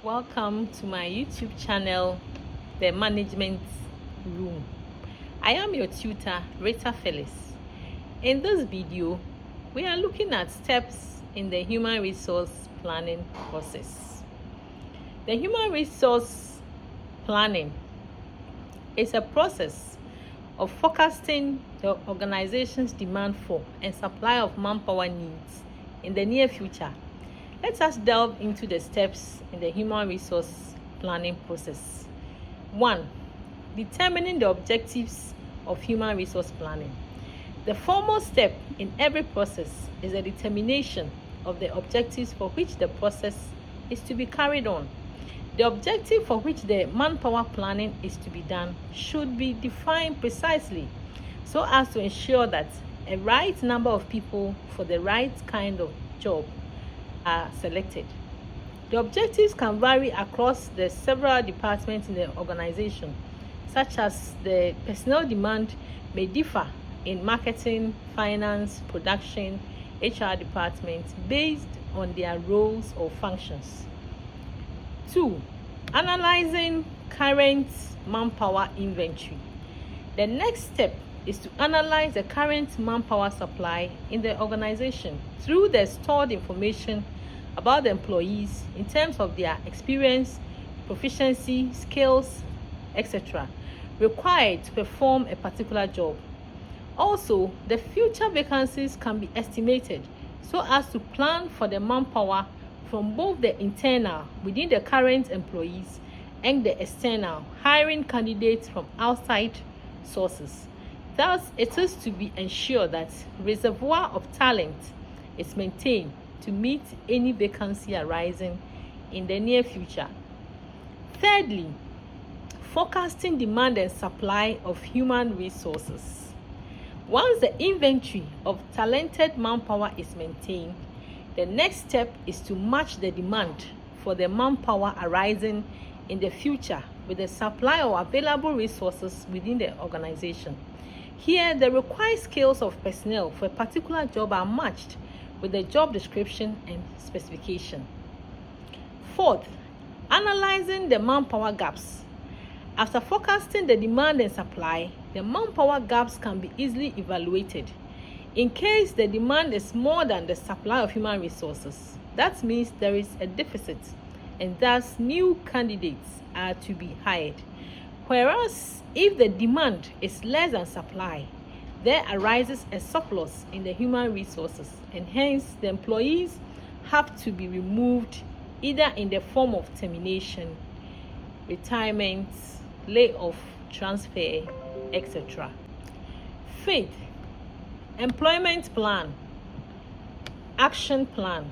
Welcome to my YouTube channel, The Management Room. I am your tutor, Rita Phyllis. In this video, we are looking at steps in the human resource planning process. The human resource planning is a process of forecasting the organization's demand for and supply of manpower needs in the near future. Let us delve into the steps in the human resource planning process. 1. Determining the objectives of human resource planning. The foremost step in every process is the determination of the objectives for which the process is to be carried on. The objective for which the manpower planning is to be done should be defined precisely so as to ensure that a right number of people for the right kind of job are selected. The objectives can vary across the several departments in the organization, such as the personnel demand may differ in marketing, finance, production, HR departments based on their roles or functions. 2. Analyzing current manpower inventory. The next step is to analyze the current manpower supply in the organization through the stored information about the employees in terms of their experience, proficiency, skills, etc. required to perform a particular job. Also, the future vacancies can be estimated so as to plan for the manpower from both the internal within the current employees and the external hiring candidates from outside sources. Thus, it is to be ensured that reservoir of talent is maintained to meet any vacancy arising in the near future. Thirdly, forecasting demand and supply of human resources. Once the inventory of talented manpower is maintained, the next step is to match the demand for the manpower arising in the future with the supply of available resources within the organization. Here, the required skills of personnel for a particular job are matched with the job description and specification. Fourth, analyzing the manpower gaps. After forecasting the demand and supply, the manpower gaps can be easily evaluated. In case the demand is more than the supply of human resources, that means there is a deficit and thus new candidates are to be hired. Whereas if the demand is less than supply, there arises a surplus in the human resources and hence the employees have to be removed either in the form of termination, retirement, layoff, transfer, etc. Fifth, employment plan, action plan.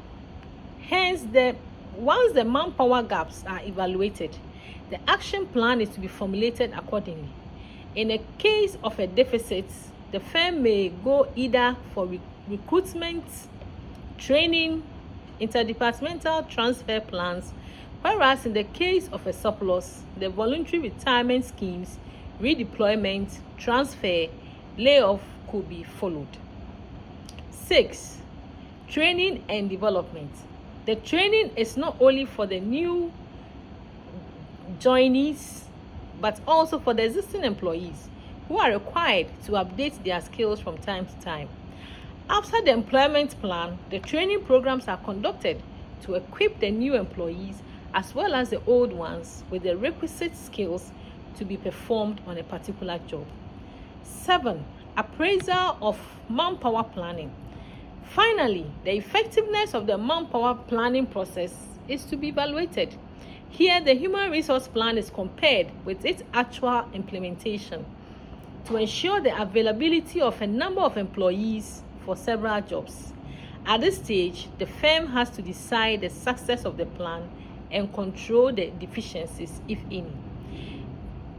Hence, once the manpower gaps are evaluated, the action plan is to be formulated accordingly. In a case of a deficit, the firm may go either for recruitment, training, interdepartmental transfer plans, whereas in the case of a surplus, the voluntary retirement schemes, redeployment, transfer, layoff could be followed. 6. Training and development. The training is not only for the new joinees, but also for the existing employees who are required to update their skills from time to time. After the employment plan, the training programs are conducted to equip the new employees as well as the old ones with the requisite skills to be performed on a particular job. 7. Appraisal of manpower planning. Finally, the effectiveness of the manpower planning process is to be evaluated. Here, the human resource plan is compared with its actual implementation to ensure the availability of a number of employees for several jobs. At this stage, the firm has to decide the success of the plan and control the deficiencies, if any.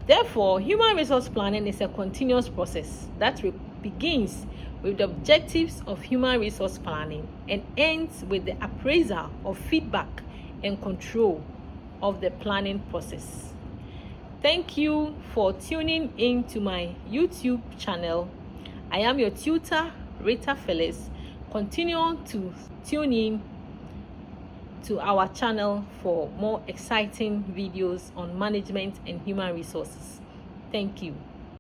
Therefore, human resource planning is a continuous process that begins with the objectives of human resource planning and ends with the appraisal of feedback and control of the planning process. Thank you for tuning in to my YouTube channel. I am your tutor, Rita Phyllis. Continue to tune in to our channel for more exciting videos on management and human resources. Thank you.